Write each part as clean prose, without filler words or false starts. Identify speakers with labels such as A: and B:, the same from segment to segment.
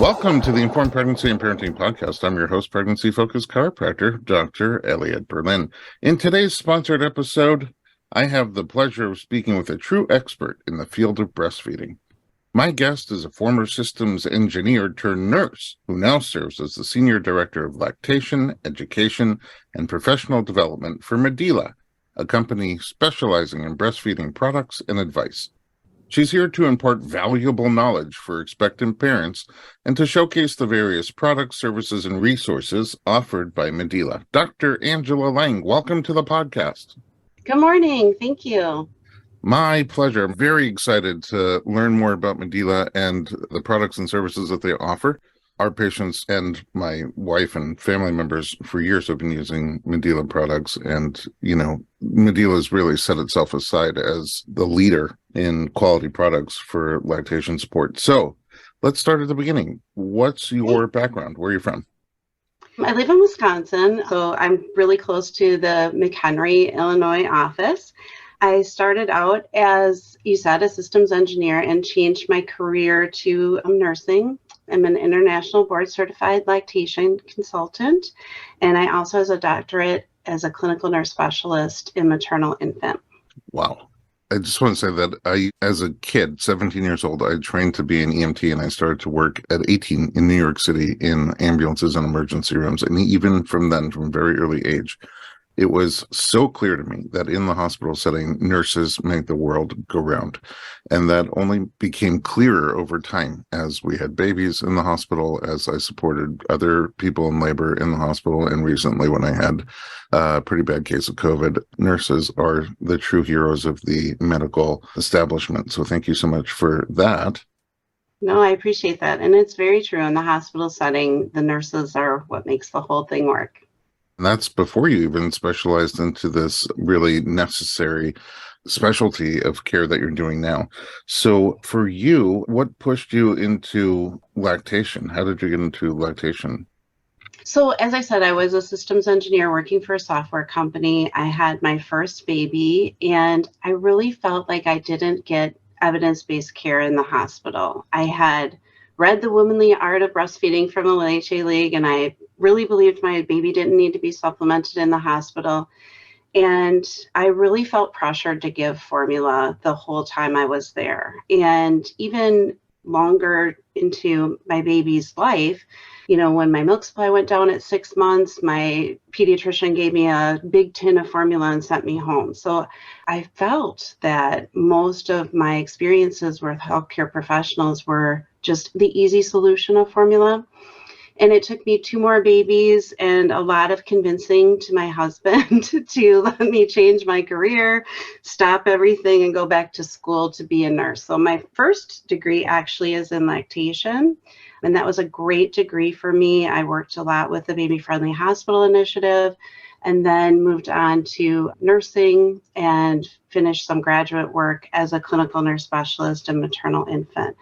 A: Welcome to the Informed Pregnancy and Parenting Podcast. I'm your host, pregnancy-focused chiropractor, Dr. Elliot Berlin. In today's sponsored episode, I have the pleasure of speaking with a true expert in the field of breastfeeding. My guest is a former systems engineer turned nurse who now serves as the Senior Director of Lactation, Education, and Professional Development for Medela, a company specializing in breastfeeding products and advice. She's here to impart valuable knowledge for expectant parents and to showcase the various products, services, and resources offered by Medela. Dr. Angela Lang, welcome to the podcast.
B: Good morning. Thank you.
A: My pleasure. I'm very excited to learn more about Medela and the products and services that they offer. Our patients and my wife and family members for years have been using Medela products, and, Medela has really set itself aside as the leader in quality products for lactation support. So let's start at the beginning. What's your background? Where are you from?
B: I live in Wisconsin, so I'm really close to the McHenry, Illinois office. I started out, as you said, a systems engineer and changed my career to nursing. I'm an international board certified lactation consultant, and I also have a doctorate as a clinical nurse specialist in maternal infant.
A: Wow. I just want to say that as a kid, 17 years old, I trained to be an EMT, and I started to work at 18 in New York City in ambulances and emergency rooms. And even from then, from a very early age, it was so clear to me that in the hospital setting, nurses make the world go round. And that only became clearer over time as we had babies in the hospital, as I supported other people in labor in the hospital. And recently, when I had a pretty bad case of COVID, nurses are the true heroes of the medical establishment. So thank you so much for that.
B: No, I appreciate that. And it's very true. In the hospital setting, the nurses are what makes the whole thing work.
A: And that's before you even specialized into this really necessary specialty of care that you're doing now. So for you, what pushed you into lactation? How did you get into lactation?
B: So as I said, I was a systems engineer working for a software company. I had my first baby, and I really felt like I didn't get evidence-based care in the hospital. I had read The Womanly Art of Breastfeeding from the HA League, and I really believed my baby didn't need to be supplemented in the hospital. And I really felt pressured to give formula the whole time I was there. And even longer into my baby's life, when my milk supply went down at 6 months, my pediatrician gave me a big tin of formula and sent me home. So I felt that most of my experiences with healthcare professionals were just the easy solution of formula. And it took me 2 more babies and a lot of convincing to my husband to let me change my career, stop everything, and go back to school to be a nurse. So my first degree actually is in lactation, and that was a great degree for me. I worked a lot with the Baby Friendly Hospital Initiative, and then moved on to nursing and finished some graduate work as a clinical nurse specialist in maternal infant.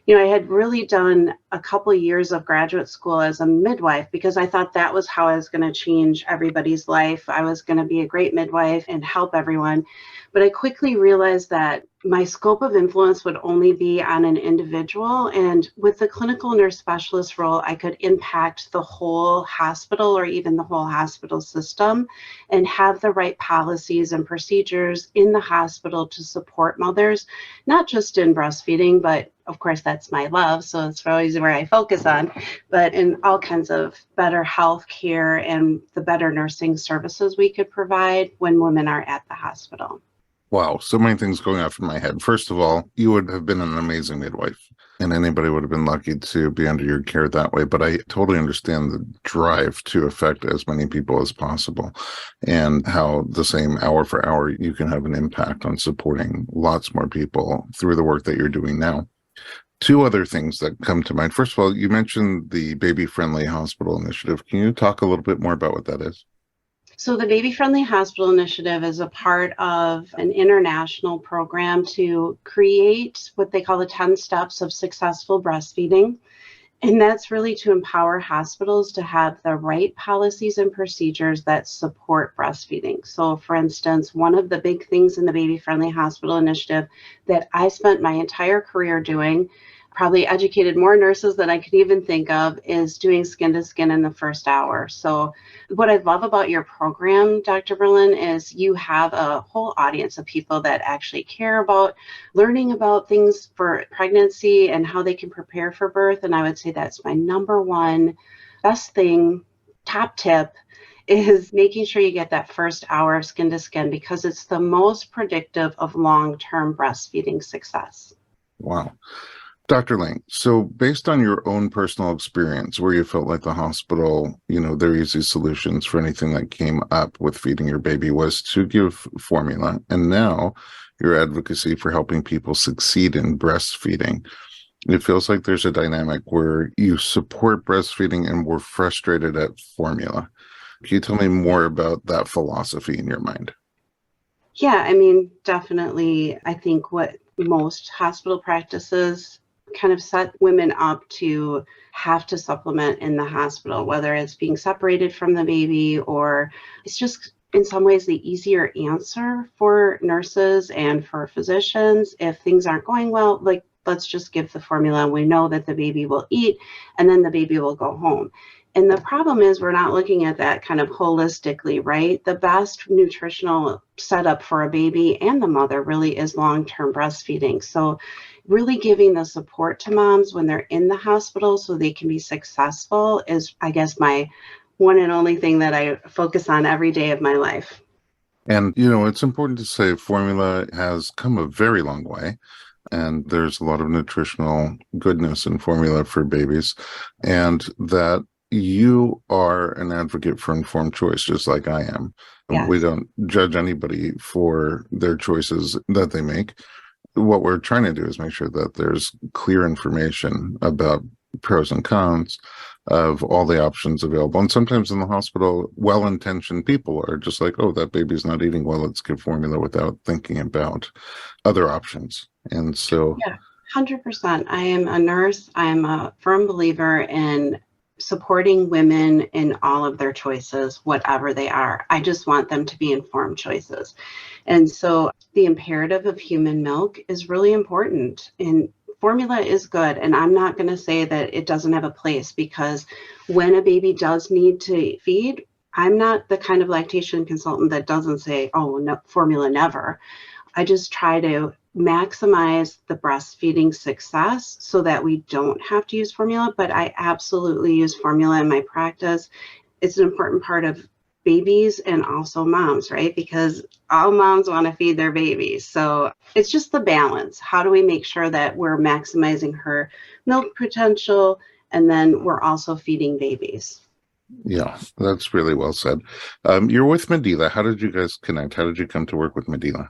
B: I had really done a couple of years of graduate school as a midwife because I thought that was how I was going to change everybody's life. I was going to be a great midwife and help everyone. But I quickly realized that my scope of influence would only be on an individual. And with the clinical nurse specialist role, I could impact the whole hospital or even the whole hospital system and have the right policies and procedures in the hospital to support mothers, not just in breastfeeding, but of course, that's my love, so it's always where I focus on, but in all kinds of better health care and the better nursing services we could provide when women are at the hospital.
A: Wow, so many things going off in my head. First of all, you would have been an amazing midwife, and anybody would have been lucky to be under your care that way. But I totally understand the drive to affect as many people as possible, and how the same hour for hour you can have an impact on supporting lots more people through the work that you're doing now. 2 other things that come to mind. First of all, you mentioned the Baby Friendly Hospital Initiative. Can you talk a little bit more about what that is?
B: So the Baby Friendly Hospital Initiative is a part of an international program to create what they call the 10 steps of successful breastfeeding. And that's really to empower hospitals to have the right policies and procedures that support breastfeeding. So for instance, one of the big things in the Baby Friendly Hospital Initiative that I spent my entire career doing probably educated more nurses than I can even think of, is doing skin to skin in the first hour. So what I love about your program, Dr. Berlin, is you have a whole audience of people that actually care about learning about things for pregnancy and how they can prepare for birth. And I would say that's my number one best thing, top tip, is making sure you get that first hour of skin to skin, because it's the most predictive of long-term breastfeeding success.
A: Wow. Dr. Lang, so based on your own personal experience where you felt like the hospital, their easy solutions for anything that came up with feeding your baby was to give formula, and now your advocacy for helping people succeed in breastfeeding. It feels like there's a dynamic where you support breastfeeding and we're frustrated at formula. Can you tell me more about that philosophy in your mind?
B: Yeah, definitely. I think what most hospital practices kind of set women up to have to supplement in the hospital, whether it's being separated from the baby, or it's just in some ways the easier answer for nurses and for physicians. If things aren't going well, like, let's just give the formula and we know that the baby will eat and then the baby will go home. And the problem is we're not looking at that kind of holistically, right? The best nutritional setup for a baby and the mother really is long-term breastfeeding. So really giving the support to moms when they're in the hospital so they can be successful is, I guess, my one and only thing that I focus on every day of my life.
A: And, it's important to say formula has come a very long way. And there's a lot of nutritional goodness in formula for babies. And that you are an advocate for informed choice, just like I am.
B: Yes.
A: We don't judge anybody for their choices that they make. What we're trying to do is make sure that there's clear information about pros and cons of all the options available. And sometimes in the hospital, well-intentioned people are just like, oh, that baby's not eating well, let's give formula, without thinking about other options. And so,
B: yeah, 100%. I am a nurse. I'm a firm believer in supporting women in all of their choices, whatever they are. I just want them to be informed choices. And so the imperative of human milk is really important. And formula is good. And I'm not going to say that it doesn't have a place, because when a baby does need to feed, I'm not the kind of lactation consultant that doesn't say, oh, no, formula never. I just try to maximize the breastfeeding success so that we don't have to use formula, but I absolutely use formula in my practice. It's an important part of babies and also moms, right? Because all moms want to feed their babies. So it's just the balance. How do we make sure that we're maximizing her milk potential and then we're also feeding babies?
A: Yeah, that's really well said. You're with Medela. How did you guys connect? How did you come to work with Medela?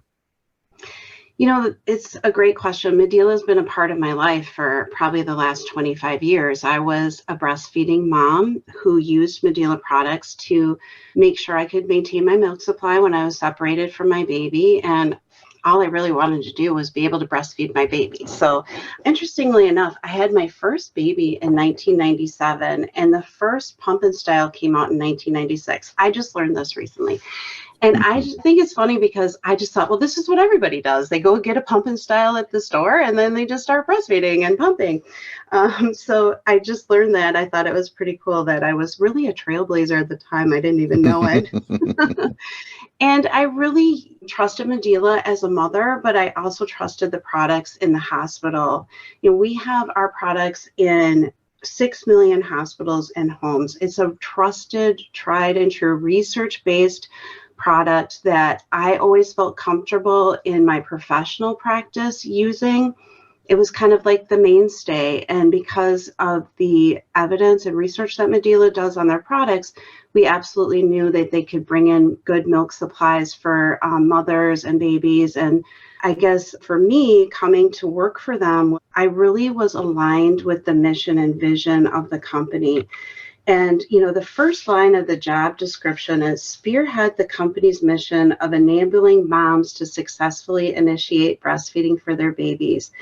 B: It's a great question. Medela has been a part of my life for probably the last 25 years. I was a breastfeeding mom who used Medela products to make sure I could maintain my milk supply when I was separated from my baby. And all I really wanted to do was be able to breastfeed my baby. So interestingly enough, I had my first baby in 1997, and the first pump and style came out in 1996. I just learned this recently. And I just think it's funny because I just thought, well, this is what everybody does. They go get a pump and style at the store and then they just start breastfeeding and pumping. So I just learned that. I thought it was pretty cool that I was really a trailblazer at the time. I didn't even know it. And I really trusted Medela as a mother, but I also trusted the products in the hospital. We have our products in 6 million hospitals and homes. It's a trusted, tried and true research-based product that I always felt comfortable in my professional practice using. It was kind of like the mainstay. And because of the evidence and research that Medela does on their products, we absolutely knew that they could bring in good milk supplies for mothers and babies. And I guess for me, coming to work for them, I really was aligned with the mission and vision of the company. And, the first line of the job description is spearhead the company's mission of enabling moms to successfully initiate breastfeeding for their babies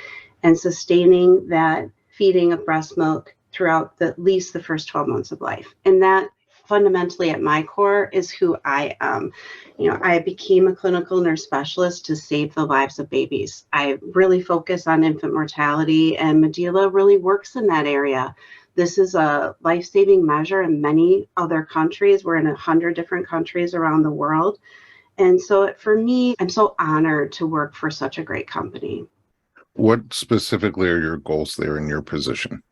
B: and sustaining that feeding of breast milk throughout at least the first 12 months of life. And that fundamentally at my core is who I am. I became a clinical nurse specialist to save the lives of babies. I really focus on infant mortality, and Medela really works in that area. This is a life-saving measure in many other countries. We're in 100 different countries around the world. And so for me, I'm so honored to work for such a great company.
A: What specifically are your goals there in your position?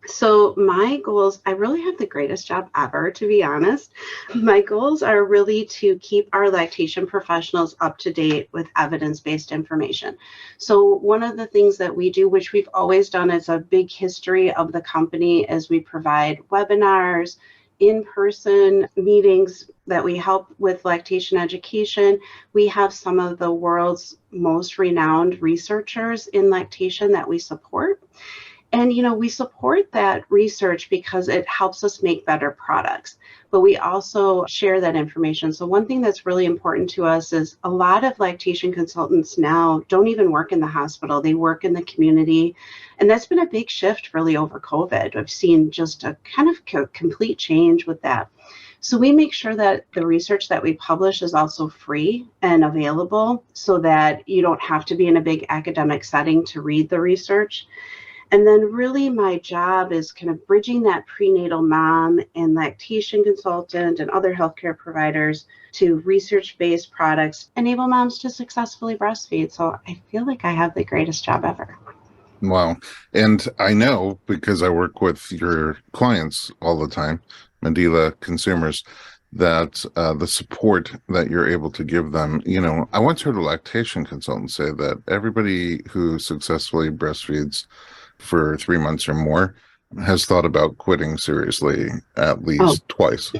B: So my goals, I really have the greatest job ever, to be honest. My goals are really to keep our lactation professionals up to date with evidence-based information. So one of the things that we do, which we've always done as a big history of the company, is we provide webinars, in-person meetings that we help with lactation education. We have some of the world's most renowned researchers in lactation that we support. And, we support that research because it helps us make better products, but we also share that information. So one thing that's really important to us is a lot of lactation consultants now don't even work in the hospital. They work in the community. And that's been a big shift really over COVID. I've seen just a kind of complete change with that. So we make sure that the research that we publish is also free and available so that you don't have to be in a big academic setting to read the research. And then really my job is kind of bridging that prenatal mom and lactation consultant and other healthcare providers to research-based products, enable moms to successfully breastfeed. So I feel like I have the greatest job ever.
A: Wow. And I know because I work with your clients all the time, Medela consumers, that the support that you're able to give them, I once heard a lactation consultant say that everybody who successfully breastfeeds for 3 months or more has thought about quitting seriously at least twice.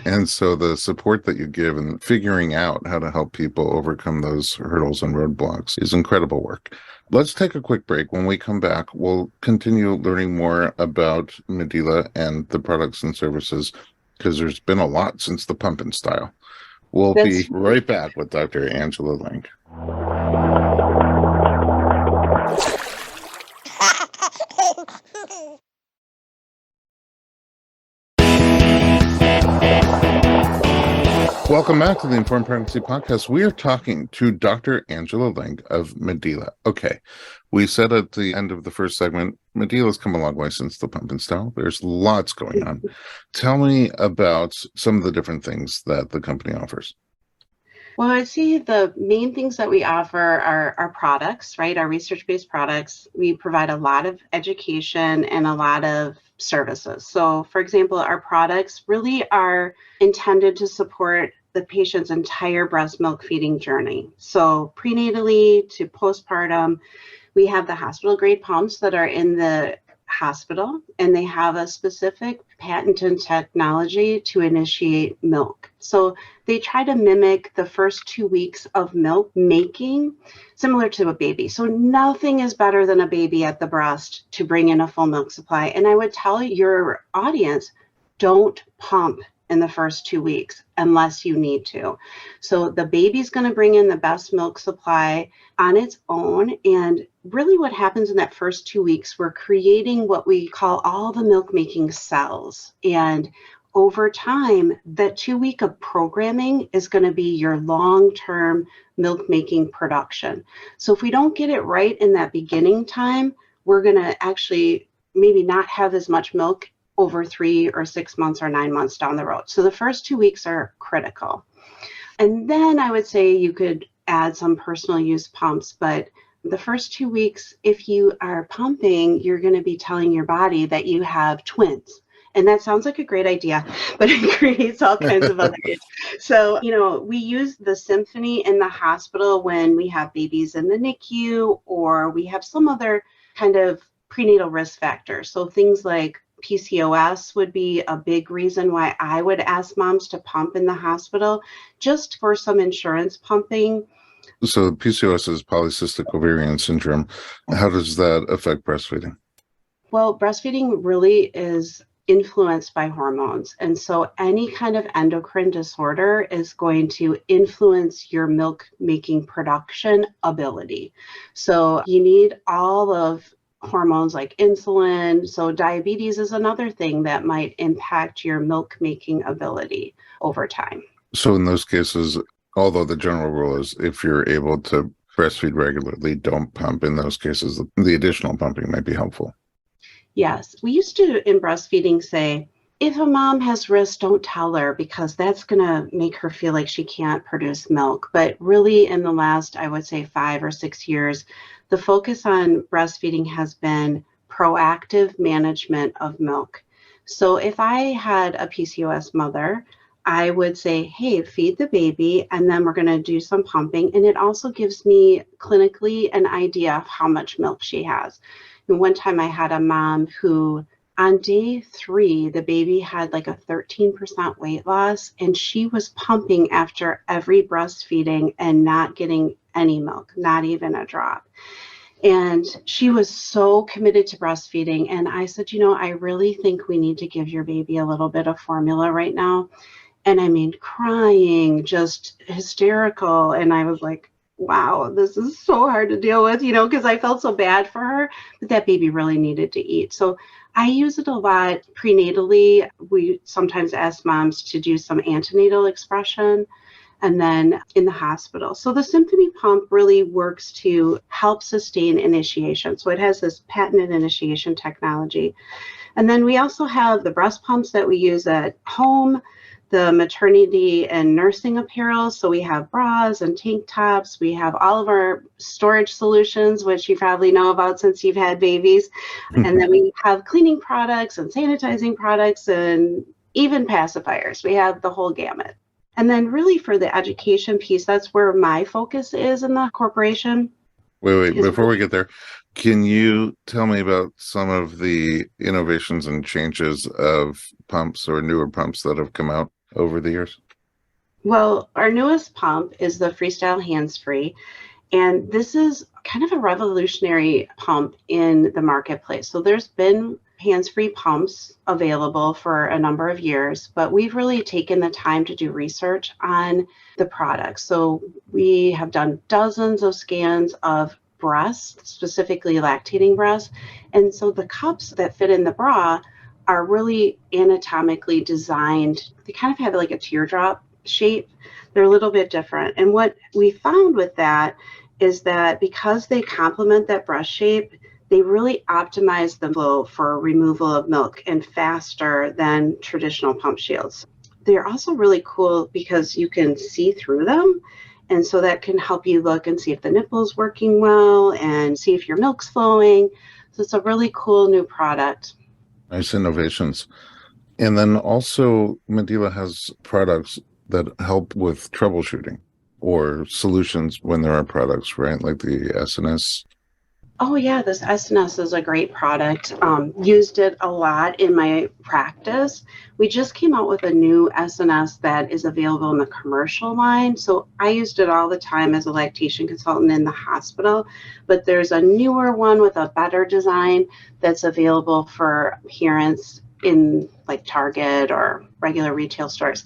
A: And so the support that you give and figuring out how to help people overcome those hurdles and roadblocks is incredible work. Let's take a quick break. When we come back, we'll continue learning more about Medela and the products and services, because there's been a lot since the pump and style. We'll be right back with Dr. Angela Lang. Welcome back to the Informed Pregnancy Podcast. We are talking to Dr. Angela Lang of Medela. Okay, we said at the end of the first segment, Medela's come a long way since the pump and style. There's lots going on. Tell me about some of the different things that the company offers.
B: Well, I'd say the main things that we offer are our products, right? Our research-based products. We provide a lot of education and a lot of services. So, for example, our products really are intended to support the patient's entire breast milk feeding journey. So, prenatally to postpartum, we have the hospital grade pumps that are in the hospital, and they have a specific patented technology to initiate milk. So they try to mimic the first 2 weeks of milk making, similar to a baby. So nothing is better than a baby at the breast to bring in a full milk supply. And I would tell your audience, don't pump in the first 2 weeks unless you need to. So the baby's going to bring in the best milk supply on its own. And really what happens in that first 2 weeks, we're creating what we call all the milk making cells. And over time, that 2 week of programming is going to be your long-term milk making production. So if we don't get it right in that beginning time, we're going to actually maybe not have as much milk over 3 or 6 months or 9 months down the road. So the first 2 weeks are critical. And then I would say you could add some personal use pumps, but the first 2 weeks, if you are pumping, you're going to be telling your body that you have twins. And that sounds like a great idea, but it creates all kinds of other issues. So, we use the Symphony in the hospital when we have babies in the NICU, or we have some other kind of prenatal risk factors. So things like PCOS would be a big reason why I would ask moms to pump in the hospital, just for some insurance pumping.
A: So PCOS is polycystic ovarian syndrome. How does that affect breastfeeding?
B: Well, breastfeeding really is influenced by hormones. And so any kind of endocrine disorder is going to influence your milk making production ability. So you need all of hormones like insulin. So diabetes is another thing that might impact your milk making ability over time.
A: So in those cases, although the general rule is if you're able to breastfeed regularly, don't pump. In those cases, the additional pumping might be helpful.
B: Yes, we used to in breastfeeding say, if a mom has wrist, don't tell her because that's going to make her feel like she can't produce milk. But really, in the last, I would say 5 or 6 years, the focus on breastfeeding has been proactive management of milk. So if I had a PCOS mother, I would say, hey, feed the baby, and then we're going to do some pumping. And it also gives me clinically an idea of how much milk she has. And one time I had a mom who on day 3, the baby had like a 13% weight loss, and she was pumping after every breastfeeding and not getting any milk, not even a drop. And she was so committed to breastfeeding. And I said, I really think we need to give your baby a little bit of formula right now. And I mean, crying, just hysterical. And I was like, wow, this is so hard to deal with, because I felt so bad for her, but that baby really needed to eat. So I use it a lot prenatally. We sometimes ask moms to do some antenatal expression and then in the hospital. So the Symphony pump really works to help sustain initiation. So it has this patented initiation technology. And then we also have the breast pumps that we use at home, the maternity and nursing apparel. So we have bras and tank tops. We have all of our storage solutions, which you probably know about since you've had babies. And then we have cleaning products and sanitizing products and even pacifiers. We have the whole gamut. And then really for the education piece, that's where my focus is in the corporation.
A: Wait, before we get there, can you tell me about some of the innovations and changes of pumps or newer pumps that have come out over the years?
B: Well, our newest pump is the Freestyle Hands-Free, and this is kind of a revolutionary pump in the marketplace. So there's been hands-free pumps available for a number of years, but we've really taken the time to do research on the product. So we have done dozens of scans of breasts, specifically lactating breasts. And so the cups that fit in the bra are really anatomically designed. They kind of have like a teardrop shape. They're a little bit different. And what we found with that is that because they complement that breast shape, they really optimize the flow for removal of milk and faster than traditional pump shields. They're also really cool because you can see through them. And so that can help you look and see if the nipple's working well and see if your milk's flowing. So it's a really cool new product.
A: Nice innovations. And then also Medela has products that help with troubleshooting or solutions when there are products, right? Like the SNS.
B: Oh yeah, this SNS is a great product. Used it a lot in my practice. We just came out with a new SNS that is available in the commercial line. So I used it all the time as a lactation consultant in the hospital, but there's a newer one with a better design that's available for parents in like Target or regular retail stores.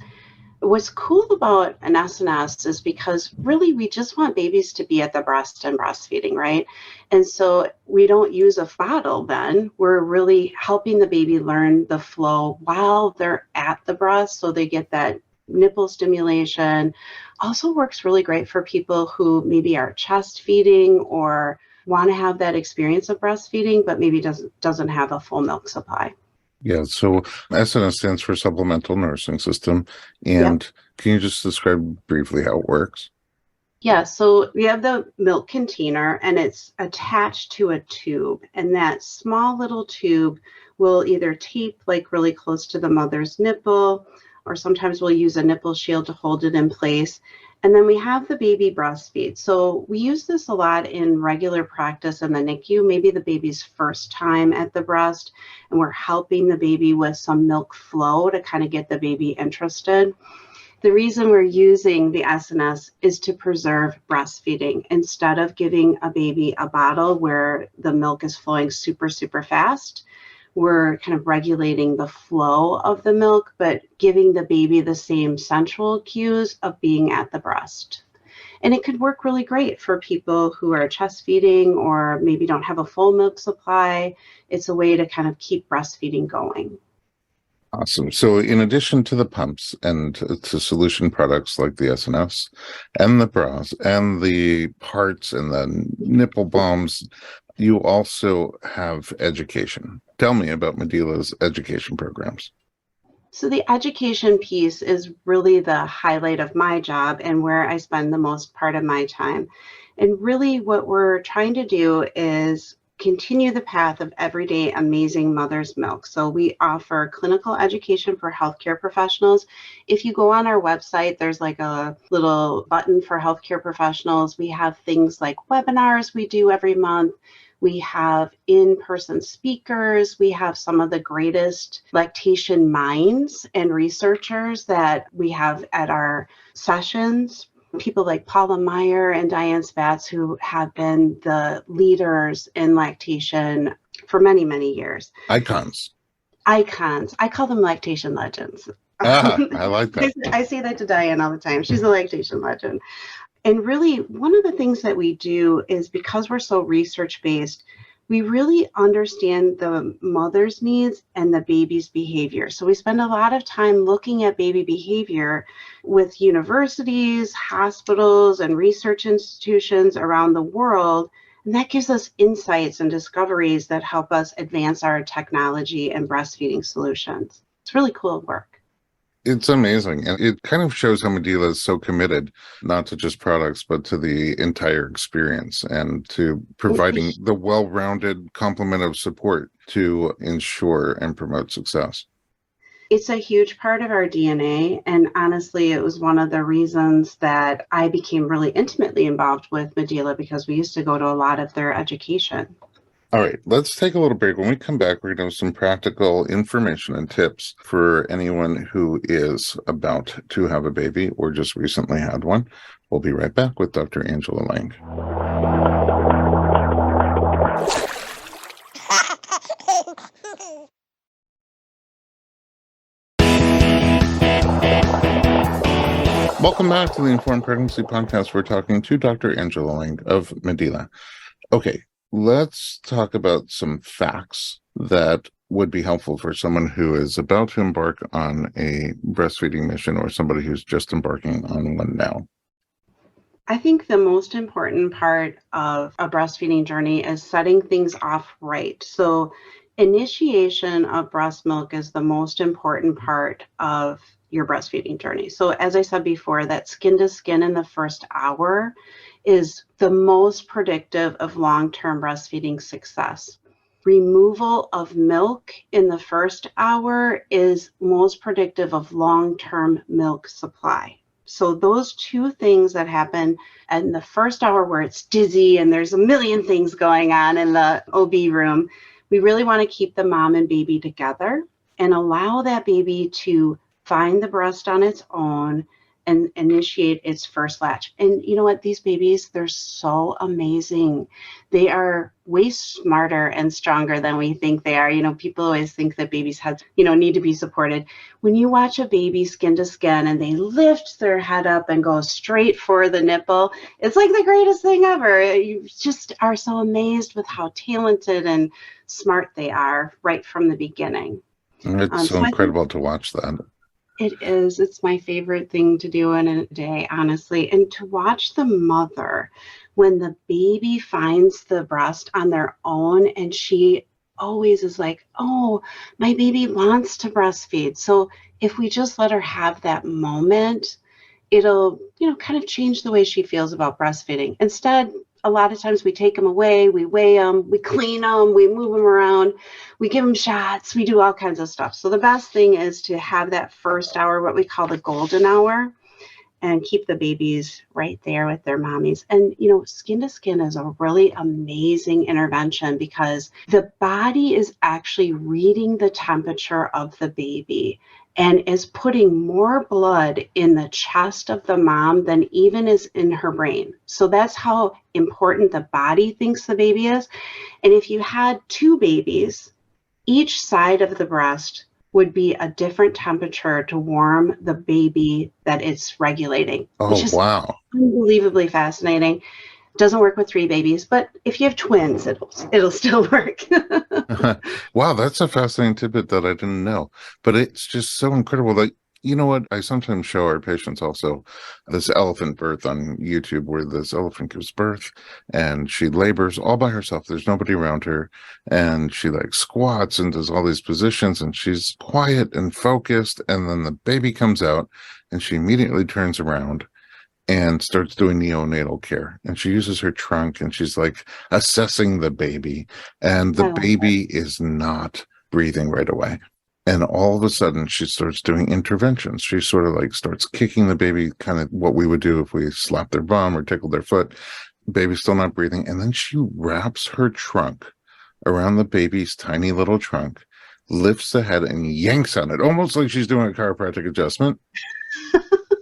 B: What's cool about an SNS is because really we just want babies to be at the breast and breastfeeding, right? And so we don't use a bottle then. We're really helping the baby learn the flow while they're at the breast so they get that nipple stimulation. Also works really great for people who maybe are chest feeding or want to have that experience of breastfeeding, but maybe doesn't have a full milk supply.
A: Yeah, so SNS stands for Supplemental Nursing System. And
B: Yep.
A: can you just describe briefly how it works?
B: Yeah, so we have the milk container and it's attached to a tube, and that small little tube will either tape like really close to the mother's nipple, or sometimes we'll use a nipple shield to hold it in place. And then we have the baby breastfeed. So we use this a lot in regular practice in the NICU, maybe the baby's first time at the breast, and we're helping the baby with some milk flow to kind of get the baby interested. The reason we're using the SNS is to preserve breastfeeding. Instead of giving a baby a bottle where the milk is flowing super, super fast, we're kind of regulating the flow of the milk, but giving the baby the same sensual cues of being at the breast. And it could work really great for people who are chest feeding or maybe don't have a full milk supply. It's a way to kind of keep breastfeeding going.
A: Awesome. So in addition to the pumps and to solution products like the SNS and the bras and the parts and the nipple balms, you also have education. Tell me about Medela's education programs.
B: So the education piece is really the highlight of my job and where I spend the most part of my time. And really what we're trying to do is continue the path of everyday amazing mother's milk. So we offer clinical education for healthcare professionals. If you go on our website, there's like a little button for healthcare professionals. We have things like webinars we do every month. We have in-person speakers. We have some of the greatest lactation minds and researchers that we have at our sessions. People like Paula Meyer and Diane Spatz, who have been the leaders in lactation for many, many years.
A: Icons.
B: Icons. I call them lactation legends.
A: I like that.
B: I say that to Diane all the time. She's a lactation legend. And really, one of the things that we do is because we're so research-based, we really understand the mother's needs and the baby's behavior. So we spend a lot of time looking at baby behavior with universities, hospitals, and research institutions around the world. And that gives us insights and discoveries that help us advance our technology and breastfeeding solutions. It's really cool work.
A: It's amazing. And it kind of shows how Medela is so committed, not to just products, but to the entire experience and to providing the well-rounded complement of support to ensure and promote success.
B: It's a huge part of our DNA. And honestly, it was one of the reasons that I became really intimately involved with Medela because we used to go to a lot of their education.
A: All right, let's take a little break. When we come back, we're going to have some practical information and tips for anyone who is about to have a baby or just recently had one. We'll be right back with Dr. Angela Lang. Welcome back to the Informed Pregnancy Podcast. We're talking to Dr. Angela Lang of Medela. Okay, let's talk about some facts that would be helpful for someone who is about to embark on a breastfeeding mission or somebody who's just embarking on one now.
B: I think the most important part of a breastfeeding journey is setting things off right. So initiation of breast milk is the most important part of your breastfeeding journey. So as I said before, that skin to skin in the first hour is the most predictive of long-term breastfeeding success. Removal of milk in the first hour is most predictive of long-term milk supply. So those two things that happen in the first hour where it's dizzy and there's a million things going on in the OB room, we really want to keep the mom and baby together and allow that baby to find the breast on its own and initiate its first latch. And you know what? These babies, they're so amazing. They are way smarter and stronger than we think they are. You know, people always think that babies' heads, need to be supported. When you watch a baby skin to skin and they lift their head up and go straight for the nipple, it's like the greatest thing ever. You just are so amazed with how talented and smart they are right from the beginning.
A: It's so incredible to watch that.
B: It is. It's my favorite thing to do in a day, honestly. And to watch the mother when the baby finds the breast on their own, and she always is like, oh, my baby wants to breastfeed. So if we just let her have that moment, it'll, kind of change the way she feels about breastfeeding. Instead, a lot of times we take them away, we weigh them, we clean them, we move them around, we give them shots, we do all kinds of stuff. So the best thing is to have that first hour, what we call the golden hour, and keep the babies right there with their mommies. And, skin to skin is a really amazing intervention because the body is actually reading the temperature of the baby and is putting more blood in the chest of the mom than even is in her brain. So that's how important the body thinks the baby is. And if you had two babies, each side of the breast would be a different temperature to warm the baby that it's regulating,
A: Oh,
B: which is
A: wow.
B: unbelievably fascinating. Doesn't work with 3 babies, but if you have twins, it'll still work.
A: Wow, that's a fascinating tidbit that I didn't know. But it's just so incredible. Like, you know what? I sometimes show our patients also this elephant birth on YouTube where this elephant gives birth and she labors all by herself. There's nobody around her. And she like squats and does all these positions and she's quiet and focused. And then the baby comes out and she immediately turns around and starts doing neonatal care. And she uses her trunk and she's like assessing the baby. And the
B: I love it.
A: baby is not breathing right away. And all of a sudden, she starts doing interventions. She sort of like starts kicking the baby, kind of what we would do if we slapped their bum or tickled their foot. Baby's still not breathing. And then she wraps her trunk around the baby's tiny little trunk, lifts the head and yanks on it, almost like she's doing a chiropractic adjustment.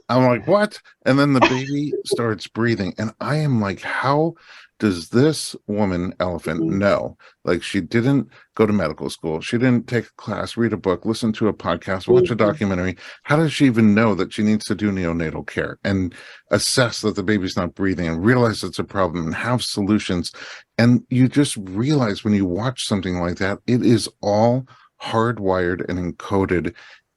A: I'm like, what? And then the baby starts breathing. And I am like, how does this woman, elephant,
B: Mhm.
A: know? Like, she didn't go to medical school. She didn't take a class, read a book, listen to a podcast, watch a
B: Mhm.
A: documentary. How does she even know that she needs to do neonatal care and assess that the baby's not breathing and realize it's a problem and have solutions? And you just realize when you watch something like that, it is all hardwired and encoded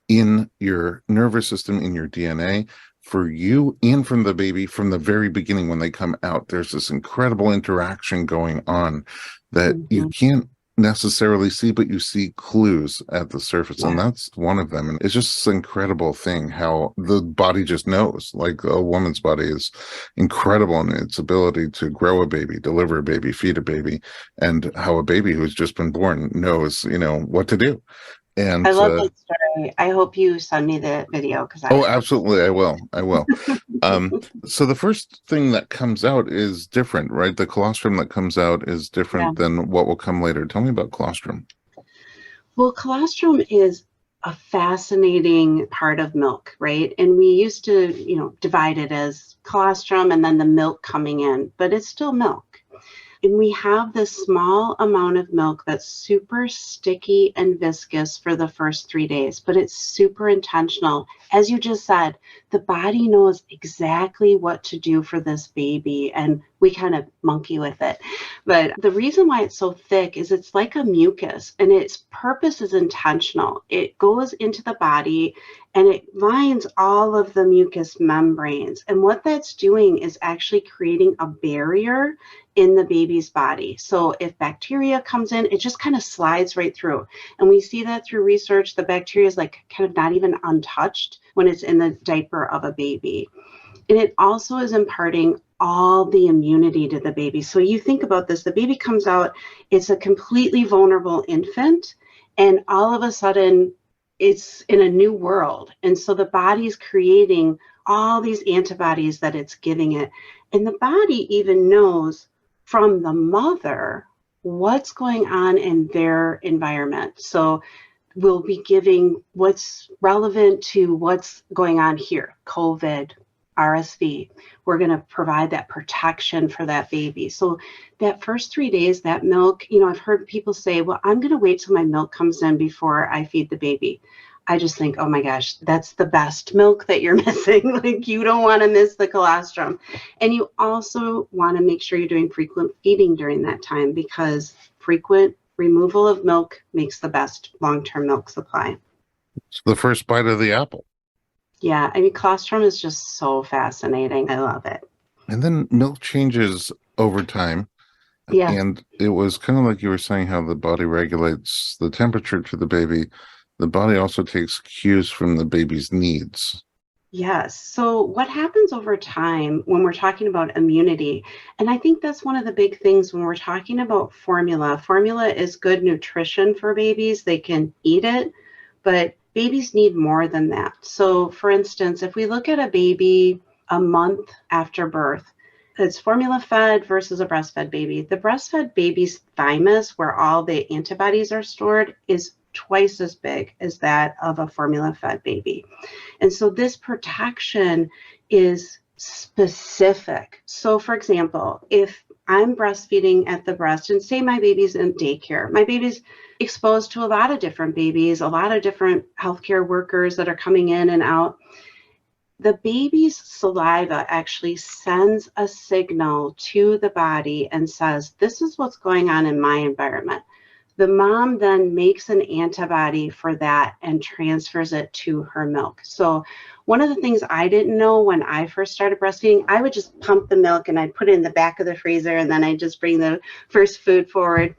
A: in your nervous system, in your DNA, for you and from the baby from the very beginning when they come out. There's this incredible interaction going on that you
B: Mhm.
A: can't necessarily see, but you see clues at the surface. And
B: Yeah.
A: that's one of them. And it's just this incredible thing how the body just knows. Like a woman's body is incredible in its ability to grow a baby, deliver a baby, feed a baby, and how a baby who's just been born knows, what to do.
B: I
A: And
B: love that story. I hope you send me the video because I
A: oh,
B: would love to.
A: absolutely, I will. I will. So the first thing that comes out is different, right? The colostrum that comes out is
B: Yeah.
A: different than what will come later. Tell me about colostrum.
B: Well, colostrum is a fascinating part of milk, right? And we used to, divide it as colostrum and then the milk coming in, but it's still milk. And we have this small amount of milk that's super sticky and viscous for the first 3 days, but it's super intentional. As you just said, the body knows exactly what to do for this baby, and we kind of monkey with it. But the reason why it's so thick is it's like a mucus, and its purpose is intentional. It goes into the body and it lines all of the mucous membranes. And what that's doing is actually creating a barrier in the baby's body. So if bacteria comes in, it just kind of slides right through. And we see that through research. The bacteria is like kind of not even untouched when it's in the diaper of a baby. And it also is imparting all the immunity to the baby. So you think about this, the baby comes out, it's a completely vulnerable infant, and all of a sudden it's in a new world. And so the body's creating all these antibodies that it's giving it. And the body even knows from the mother what's going on in their environment. So we'll be giving what's relevant to what's going on here, COVID, RSV. We're going to provide that protection for that baby. So that first 3 days, that milk, I've heard people say, well, I'm going to wait till my milk comes in before I feed the baby. I just think, oh my gosh, that's the best milk that you're missing. Like, you don't want to miss the colostrum. And you also want to make sure you're doing frequent feeding during that time, because frequent removal of milk makes the best long-term milk supply.
A: It's the first bite of the apple.
B: Yeah, I mean, colostrum is just so fascinating. I love it.
A: And then milk changes over time.
B: Yeah.
A: And it was kind of like you were saying how the body regulates the temperature to the baby. The body also takes cues from the baby's needs.
B: Yes. So, what happens over time when we're talking about immunity? And I think that's one of the big things when we're talking about formula. Formula is good nutrition for babies, they can eat it, but babies need more than that. So, for instance, if we look at a baby a month after birth, it's formula fed versus a breastfed baby. The breastfed baby's thymus, where all the antibodies are stored, is twice as big as that of a formula fed baby. And so this protection is specific. So, for example, if I'm breastfeeding at the breast, and say my baby's in daycare. My baby's exposed to a lot of different babies, a lot of different healthcare workers that are coming in and out. The baby's saliva actually sends a signal to the body and says, this is what's going on in my environment. The mom then makes an antibody for that and transfers it to her milk. So one of the things I didn't know when I first started breastfeeding, I would just pump the milk and I'd put it in the back of the freezer, and then I'd just bring the first food forward,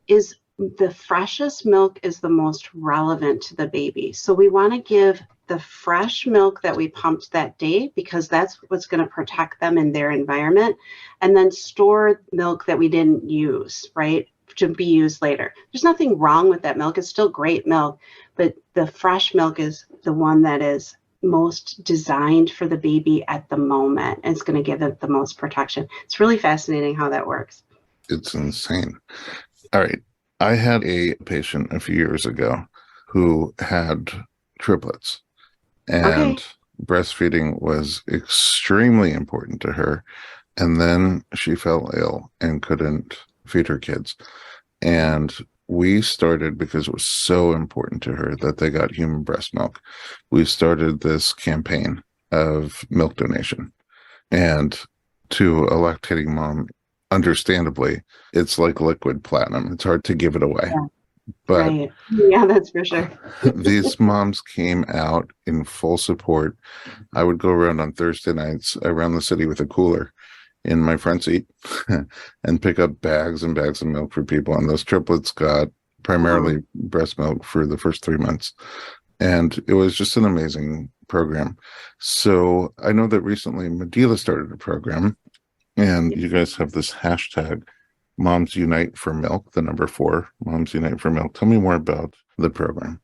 B: is the freshest milk is the most relevant to the baby. So we want to give the fresh milk that we pumped that day, because that's what's going to protect them in their environment, and then store milk that we didn't use, right, to be used later. There's nothing wrong with that milk. It's still great milk, but the fresh milk is the one that is most designed for the baby at the moment, and it's going to give it the most protection. It's really fascinating how that works.
A: It's insane. All right. I had a patient a few years ago who had triplets, and breastfeeding was extremely important to her. And then she fell ill and couldn't feed her kids. And we started, because it was so important to her that they got human breast milk, we started this campaign of milk donation. And to a lactating mom, understandably, it's like liquid platinum. It's hard to give it away.
B: Yeah.
A: But
B: right. Yeah, that's for sure.
A: these moms came out in full support. I would go around on Thursday nights around the city with a cooler in my front seat and pick up bags and bags of milk for people. And those triplets got primarily breast milk for the first 3 months. And it was just an amazing program. So I know that recently Medela started a program, and you guys have this hashtag, Moms Unite for Milk, the number 4, Moms Unite for Milk. Tell me more about the program.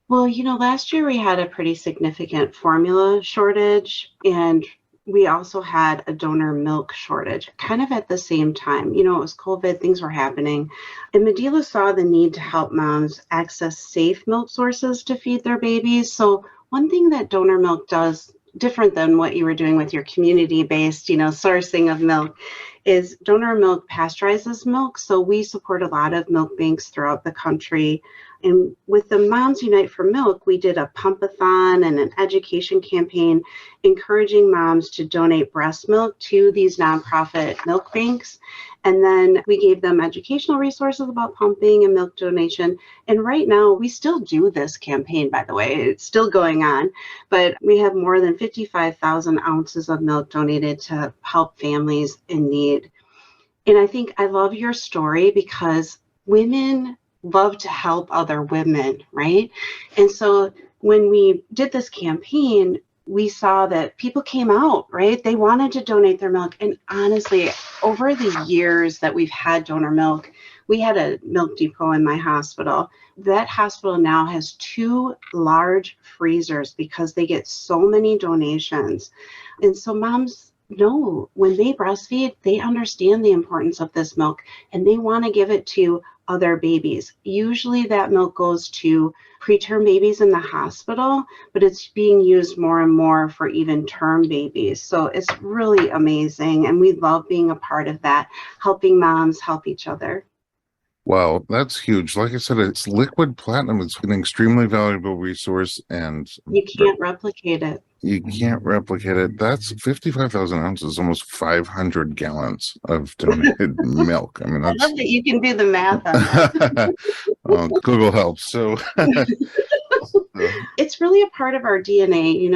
B: Well, last year we had a pretty significant formula shortage, and we also had a donor milk shortage kind of at the same time. It was COVID, things were happening. And Medela saw the need to help moms access safe milk sources to feed their babies. So one thing that donor milk does, different than what you were doing with your community-based, sourcing of milk, is donor milk pasteurizes milk. So we support a lot of milk banks throughout the country. And with the Moms Unite for Milk, we did a pump-a-thon and an education campaign encouraging moms to donate breast milk to these nonprofit milk banks. And then we gave them educational resources about pumping and milk donation. And right now, we still do this campaign, by the way. It's still going on. But we have more than 55,000 ounces of milk donated to help families in need. And I think I love your story, because women love to help other women, right? And so when we did this campaign, we saw that people came out, right? They wanted to donate their milk. And honestly, over the years that we've had donor milk, we had a milk depot in my hospital. That hospital now has 2 large freezers because they get so many donations. And so moms know when they breastfeed, they understand the importance of this milk, and they want to give it to other babies. Usually that milk goes to preterm babies in the hospital, but it's being used more and more for even term babies. So it's really amazing. And we love being a part of that, helping moms help each other.
A: Wow, that's huge. Like I said, it's liquid platinum. It's an extremely valuable resource, and
B: you can't replicate it.
A: You can't replicate it. That's 55,000 ounces, almost 500 gallons of donated milk. I mean,
B: I love that you can do the math on that.
A: Google helps. So
B: it's really a part of our DNA.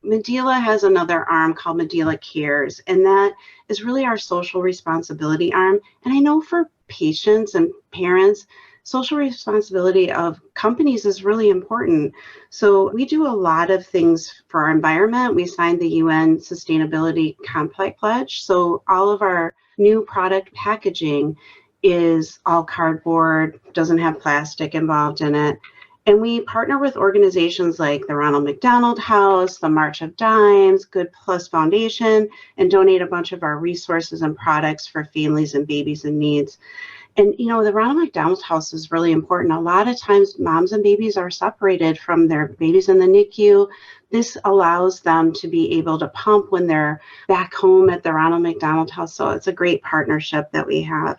B: Medela has another arm called Medela Cares, and that is really our social responsibility arm. And I know for patients and parents, social responsibility of companies is really important. So we do a lot of things for our environment. We signed the UN Sustainability Compact Pledge. So all of our new product packaging is all cardboard, doesn't have plastic involved in it. And we partner with organizations like the Ronald McDonald House, the March of Dimes, Good Plus Foundation, and donate a bunch of our resources and products for families and babies in needs. And, the Ronald McDonald House is really important. A lot of times moms and babies are separated from their babies in the NICU. This allows them to be able to pump when they're back home at the Ronald McDonald House. So it's a great partnership that we have.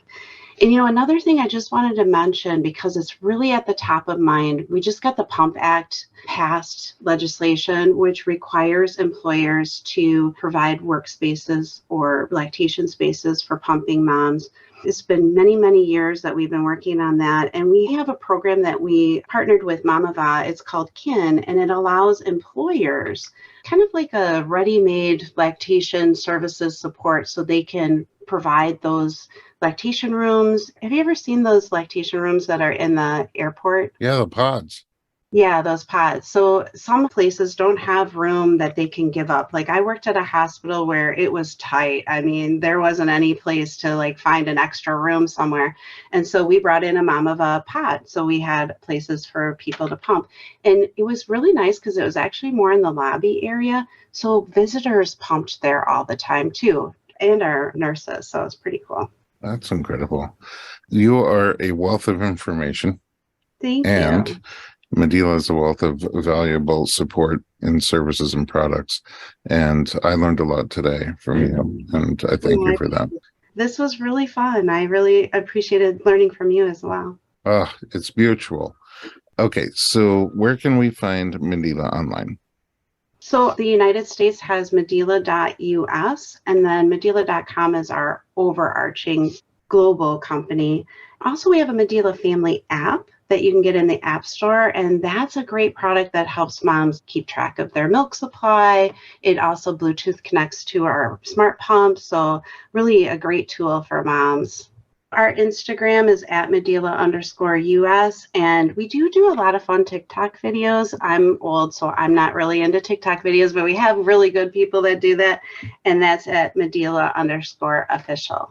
B: And, another thing I just wanted to mention, because it's really at the top of mind, we just got the Pump Act passed legislation, which requires employers to provide workspaces or lactation spaces for pumping moms. It's been many, many years that we've been working on that. And we have a program that we partnered with Mamava. It's called KIN, and it allows employers kind of like a ready-made lactation services support so they can provide those lactation rooms. Have you ever seen those lactation rooms that are in the airport?
A: Yeah, the pods.
B: Yeah, those pods. So some places don't have room that they can give up. Like I worked at a hospital where it was tight. I mean, there wasn't any place to like find an extra room somewhere. And so we brought in a Mamava pod. So we had places for people to pump. And it was really nice because it was actually more in the lobby area. So visitors pumped there all the time too, and our nurses. So it's pretty cool.
A: That's incredible. You are a wealth of information.
B: Thank
A: and
B: you.
A: Medela is a wealth of valuable support in services and products. And I learned a lot today from you. And I thank you for that.
B: This was really fun. I really appreciated learning from you as well.
A: It's mutual. Okay, so where can we find Medela online?
B: So the United States has Medela.us, and then Medela.com is our overarching global company. Also, we have a Medela family app that you can get in the App Store, and that's a great product that helps moms keep track of their milk supply. It also Bluetooth connects to our smart pump, so really a great tool for moms. Our Instagram is at Medela_US, and we do a lot of fun TikTok videos. I'm old, so I'm not really into TikTok videos, but we have really good people that do that, and that's at Medela_official.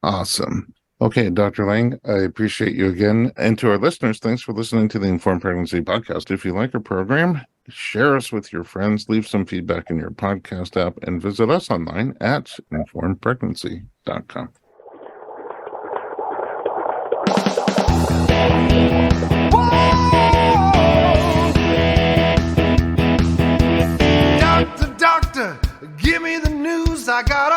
A: Awesome. Okay, Dr. Lang, I appreciate you again. And to our listeners, thanks for listening to the Informed Pregnancy Podcast. If you like our program, share us with your friends, leave some feedback in your podcast app, and visit us online at informedpregnancy.com.
C: Doctor, give me the news. I got